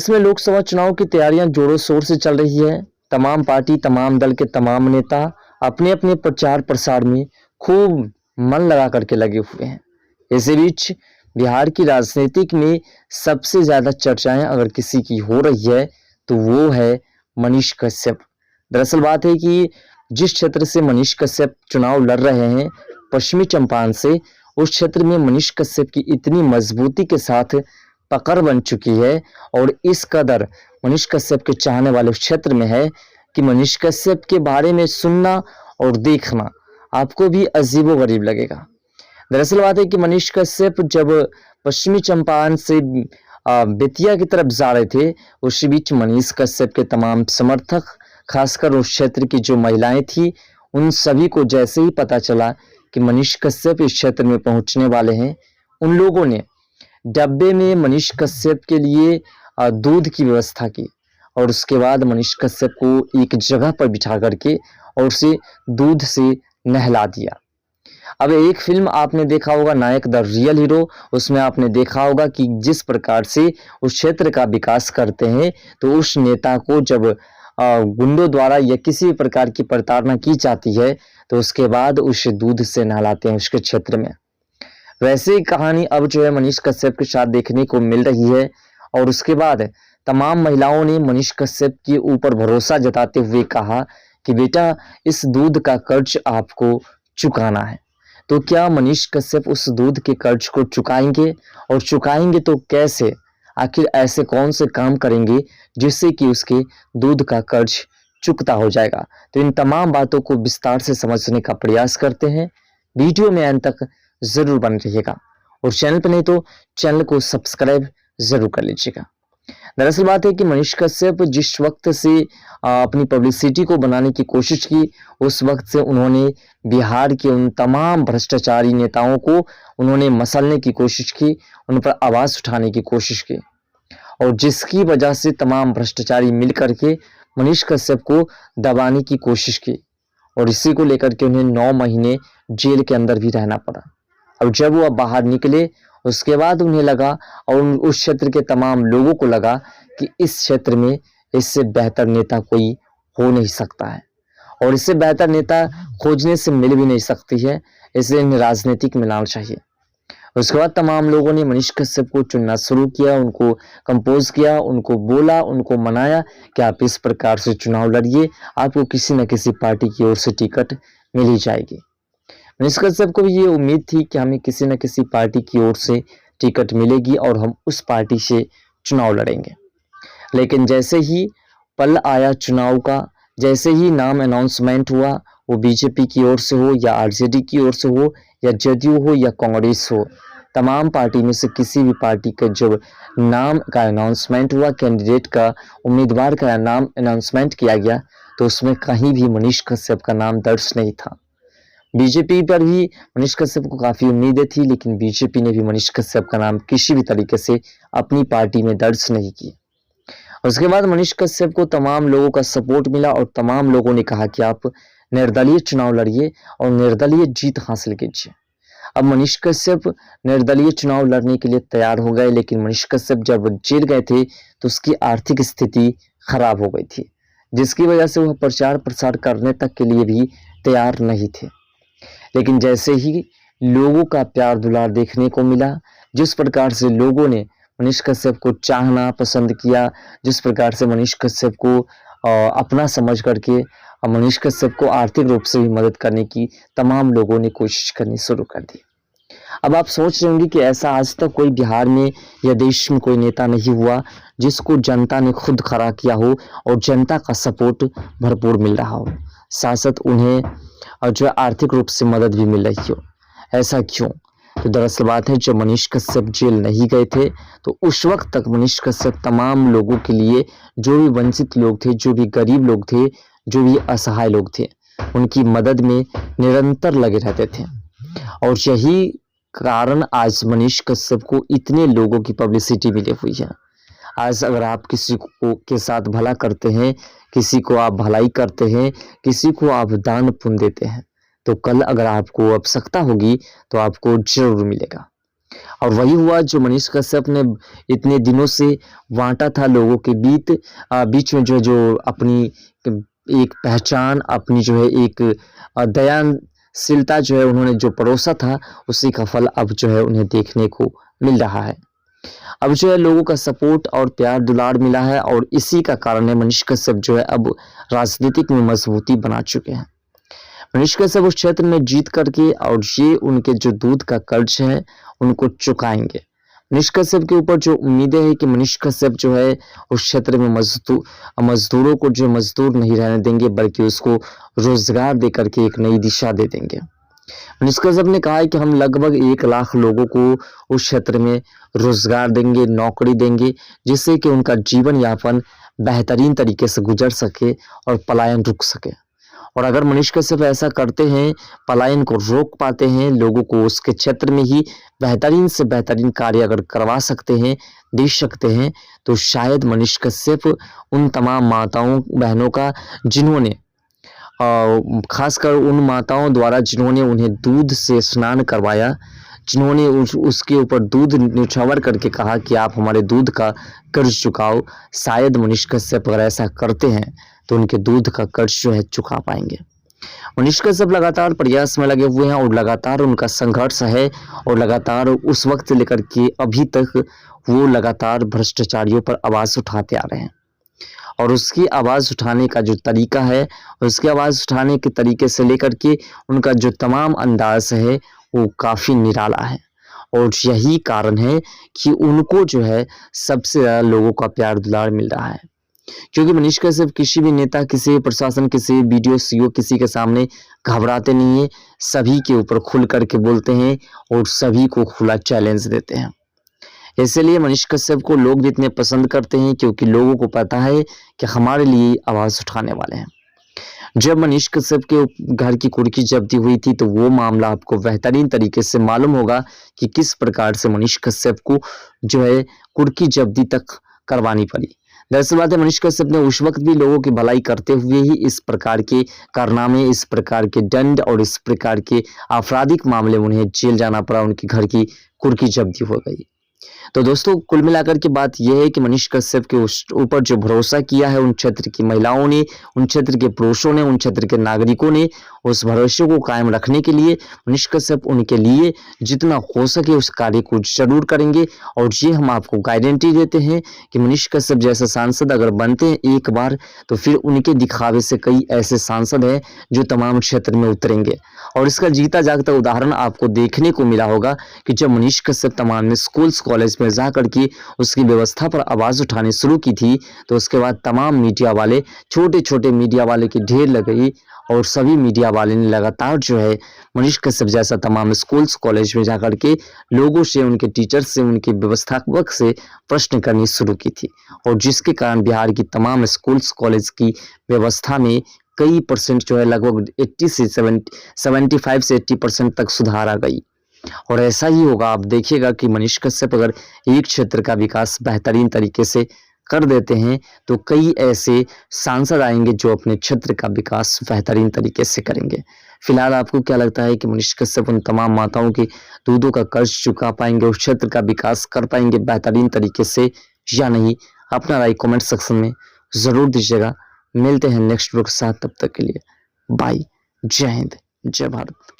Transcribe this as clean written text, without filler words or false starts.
देश में लोकसभा चुनाव की तैयारियां जोरों शोर से चल रही है। तमाम पार्टी, तमाम दल के तमाम नेता अपने अपने प्रचार प्रसार में खूब मन लगा करके लगे हुए हैं। इसी बीच बिहार की राजनीतिक में सबसे ज्यादा चर्चाएं अगर किसी की हो रही है तो वो है मनीष कश्यप। दरअसल बात है कि जिस क्षेत्र से मनीष कश्यप चुनाव लड़ रहे हैं, पश्चिमी चंपारण से, उस क्षेत्र में मनीष कश्यप की इतनी मजबूती के साथ पकड़ बन चुकी है और इस कदर मनीष कश्यप के चाहने वाले उस क्षेत्र में है कि मनीष कश्यप के बारे में सुनना और देखना आपको भी अजीबोगरीब लगेगा। दरअसल बात है कि मनीष कश्यप जब पश्चिमी चंपारण से बेतिया की तरफ जा रहे थे, उसी बीच मनीष कश्यप के तमाम समर्थक, खासकर उस क्षेत्र की जो महिलाएं थी, उन सभी को जैसे ही पता चला कि मनीष कश्यप इस क्षेत्र में पहुंचने वाले हैं, उन लोगों ने डब्बे में मनीष कश्यप के लिए दूध की व्यवस्था की और उसके बाद मनीष कश्यप को एक जगह पर बिठा करके और उसे दूध से नहला दिया। अब एक फिल्म आपने देखा होगा, नायक द रियल हीरो, उसमें आपने देखा होगा कि जिस प्रकार से उस क्षेत्र का विकास करते हैं तो उस नेता को जब गुंडों द्वारा या किसी भी प्रकार की प्रताड़ना की जाती है तो उसके बाद उसे दूध से नहलाते हैं उसके क्षेत्र में। वैसे ही कहानी अब जो है मनीष कश्यप के साथ देखने को मिल रही है और उसके बाद तमाम महिलाओं ने मनीष कश्यप के ऊपर भरोसा जताते हुए कहा कि बेटा, इस दूध का कर्ज आपको चुकाना है। तो क्या मनीष कश्यप उस दूध के कर्ज को चुकाएंगे, और चुकाएंगे तो कैसे? आखिर ऐसे कौन से काम करेंगे जिससे कि उसके दूध का कर्ज चुकता हो जाएगा? तो इन तमाम बातों को विस्तार से समझने का प्रयास करते हैं। वीडियो में अंत तक जरूर बने रहिएगा और चैनल पर नहीं तो चैनल को सब्सक्राइब जरूर कर लीजिएगा। दरअसल बात है कि मनीष कश्यप जिस वक्त से अपनी पब्लिसिटी को बनाने की कोशिश की, उस वक्त से उन्होंने बिहार के उन तमाम भ्रष्टाचारी नेताओं को उन्होंने मसलने की कोशिश की, उन पर आवाज उठाने की कोशिश की और जिसकी वजह से तमाम भ्रष्टाचारी मिल करके मनीष कश्यप को दबाने की कोशिश की और इसी को लेकर के उन्हें 9 महीने जेल के अंदर भी रहना पड़ा। अब जब वो बाहर निकले, उसके बाद उन्हें लगा और उस क्षेत्र के तमाम लोगों को लगा कि इस क्षेत्र में इससे बेहतर नेता कोई हो नहीं सकता है और इससे बेहतर नेता खोजने से मिल भी नहीं सकती है, इसलिए इन्हें राजनीतिक में लाना चाहिए। उसके बाद तमाम लोगों ने मनीष कश्यप को चुनना शुरू किया, उनको कंपोज किया, उनको बोला, उनको मनाया कि आप इस प्रकार से चुनाव लड़िए, आपको किसी न किसी पार्टी की ओर से टिकट मिल ही जाएगी। मनीष कश्यप को भी ये उम्मीद थी कि हमें किसी न किसी पार्टी की ओर से टिकट मिलेगी और हम उस पार्टी से चुनाव लड़ेंगे। लेकिन जैसे ही पल आया चुनाव का, जैसे ही नाम अनाउंसमेंट हुआ, वो बीजेपी की ओर से हो या आरजेडी की ओर से हो या जदयू हो या कांग्रेस हो, तमाम पार्टी में से किसी भी पार्टी का जब नाम का अनाउंसमेंट हुआ, कैंडिडेट का, उम्मीदवार का नाम अनाउंसमेंट किया गया, तो उसमें कहीं भी मनीष कश्यप का नाम दर्ज नहीं था। बीजेपी पर भी मनीष कश्यप को काफी उम्मीदें थी, लेकिन बीजेपी ने भी मनीष कश्यप का नाम किसी भी तरीके से अपनी पार्टी में दर्ज नहीं किया। उसके बाद मनीष कश्यप को तमाम लोगों का सपोर्ट मिला और तमाम लोगों ने कहा कि आप निर्दलीय चुनाव लड़िए और निर्दलीय जीत हासिल कीजिए। अब मनीष कश्यप निर्दलीय चुनाव लड़ने के लिए तैयार हो गए, लेकिन मनीष कश्यप जब जेल गए थे तो उसकी आर्थिक स्थिति खराब हो गई थी, जिसकी वजह से वह प्रचार प्रसार करने तक के लिए भी तैयार नहीं थे। लेकिन जैसे ही लोगों का प्यार दुलार देखने को मिला, जिस प्रकार से लोगों ने मनीष कश्यप को चाहना पसंद किया, जिस प्रकार से मनीष कश्यप को अपना समझ करके मनीष कश्यप को आर्थिक रूप से भी मदद करने की तमाम लोगों ने कोशिश करनी शुरू कर दी। अब आप सोच रहे होंगे कि ऐसा आज तक कोई बिहार में या देश में कोई नेता नहीं हुआ जिसको जनता ने खुद खड़ा किया हो और जनता का सपोर्ट भरपूर मिल रहा हो, साथ साथ उन्हें और जो आर्थिक रूप से मदद भी मिल रही हो। ऐसा क्यों? तो दरअसल बात है, जब मनीष कश्यप जेल नहीं गए थे तो उस वक्त तक मनीष कश्यप तमाम लोगों के लिए, जो भी वंचित लोग थे, जो भी गरीब लोग थे, जो भी असहाय लोग थे, उनकी मदद में निरंतर लगे रहते थे और यही कारण आज मनीष कश्यप को इतने लोगों की पब्लिसिटी मिली हुई है। आज अगर आप किसी को के साथ भला करते हैं, किसी को आप भलाई करते हैं, किसी को आप दान पुण्य देते हैं, तो कल अगर आपको आवश्यकता होगी तो आपको जरूर मिलेगा। और वही हुआ जो मनीष कश्यप ने इतने दिनों से बांटा था लोगों के बीच में, जो अपनी एक पहचान, अपनी जो है एक दयाशीलता जो है उन्होंने जो परोसा था, उसी का फल अब जो है उन्हें देखने को मिल रहा है। अब जो है लोगों का सपोर्ट और प्यार दुलार मिला है और इसी का कारण है मनीष कश्यप जो है अब राजनीतिक में मजबूती बना चुके हैं। मनीष कश्यप उस क्षेत्र में जीत करके और ये उनके जो दूध का कर्ज है उनको चुकाएंगे। मनीष कश्यप के ऊपर जो उम्मीदें हैं कि मनीष कश्यप जो है उस क्षेत्र में मजदूरों को जो मजदूर नहीं रहने देंगे, बल्कि उसको रोजगार दे करके एक नई दिशा दे देंगे। मनीष कश्यप ने कहा है कि हम लगभग 1 लाख लोगों को उस क्षेत्र में रोजगार देंगे, नौकरी देंगे, जिससे कि उनका जीवन यापन बेहतरीन तरीके से गुजर सके और पलायन रुक सके। और अगर मनीष कश्यप ऐसा करते हैं, पलायन को रोक पाते हैं, लोगों को उसके क्षेत्र में ही बेहतरीन से बेहतरीन कार्य अगर करवा सकते हैं, दे सकते हैं, तो शायद मनीष कश्यप उन तमाम माताओं बहनों का जिन्होंने खासकर उन माताओं द्वारा जिन्होंने उन्हें दूध से स्नान करवाया, जिन्होंने उसके ऊपर दूध निछावर करके कहा कि आप हमारे दूध का कर्ज चुकाओ, शायद मनीष कश्यप अगर ऐसा करते हैं तो उनके दूध का कर्ज जो है चुका पाएंगे। मनीष कश्यप लगातार प्रयास में लगे हुए हैं और लगातार उनका संघर्ष है और लगातार उस वक्त से लेकर के अभी तक वो लगातार भ्रष्टाचारियों पर आवाज उठाते आ रहे हैं। और उसकी आवाज़ उठाने का जो तरीका है, उसकी आवाज़ उठाने के तरीके से लेकर के उनका जो तमाम अंदाज है वो काफ़ी निराला है। और यही कारण है कि उनको जो है सबसे ज़्यादा लोगों का प्यार दुलार मिल रहा है, क्योंकि मनीष कश्यप किसी भी नेता, किसी भी प्रशासन, किसी भी बीडीओ, सीओ, किसी के सामने घबराते नहीं है, सभी के ऊपर खुल करके बोलते हैं और सभी को खुला चैलेंज देते हैं। इसलिए मनीष कश्यप को लोग भी इतने पसंद करते हैं, क्योंकि लोगों को पता है कि हमारे लिए आवाज़ उठाने वाले हैं। जब मनीष कश्यप के घर की कुर्की जब्ती हुई थी, तो वो मामला आपको बेहतरीन तरीके से मालूम होगा कि किस प्रकार से मनीष कश्यप को जो है कुर्की जब्ती तक करवानी पड़ी। दरअसल बात है, मनीष कश्यप ने उस वक्त भी लोगों की भलाई करते हुए ही इस प्रकार के कारनामे, इस प्रकार के दंड और इस प्रकार के आपराधिक मामले में उन्हें जेल जाना पड़ा, उनके घर की कुर्की जब्ती हो गई। तो दोस्तों, कुल मिलाकर के बात यह है कि मनीष कश्यप के ऊपर जो भरोसा किया है उन क्षेत्र की महिलाओं ने, उन क्षेत्र के पुरुषों ने, उन क्षेत्र के नागरिकों ने, उस भरोसे को कायम रखने के लिए मनीष कश्यप उनके लिए जितना हो सके उस कार्य को जरूर करेंगे। और ये हम आपको गारंटी देते हैं कि मनीष कश्यप जैसा सांसद अगर बनते हैं एक बार, तो फिर उनके दिखावे से कई ऐसे सांसद हैं जो तमाम क्षेत्र में उतरेंगे। और इसका जीता जागता उदाहरण आपको देखने को मिला होगा कि जब मनीष कश्यप तमाम स्कूल्स कॉलेज में जाकर के उसकी व्यवस्था पर आवाज उठानी शुरू की थी, तो उसके बाद तमाम मीडिया वाले, छोटे छोटे मीडिया वाले की ढेर लग गई और सभी मीडिया वाले ने लगातार जो है मनीष कश्यप जैसा तमाम स्कूल्स कॉलेज में जाकर के लोगों से, उनके टीचर्स से, उनके व्यवस्थापक से प्रश्न करनी शुरू की थी। और जिसके कारण बिहार की तमाम स्कूल्स कॉलेज की व्यवस्था में कई परसेंट जो है लगभग 75 से 80% तक सुधार आ गई। और ऐसा ही होगा, आप देखिएगा कि मनीष कश्यप अगर एक क्षेत्र का विकास बेहतरीन तरीके से कर देते हैं, तो कई ऐसे सांसद आएंगे जो अपने क्षेत्र का विकास बेहतरीन तरीके से करेंगे। फिलहाल आपको क्या लगता है कि मनीष कश्यप उन तमाम माताओं के दूधों का कर्ज चुका पाएंगे, उस क्षेत्र का विकास कर पाएंगे बेहतरीन तरीके से या नहीं? अपना राय कमेंट सेक्शन में जरूर दीजिएगा। मिलते हैं नेक्स्ट वीडियो के साथ, तब तक के लिए बाय। जय हिंद, जय भारत।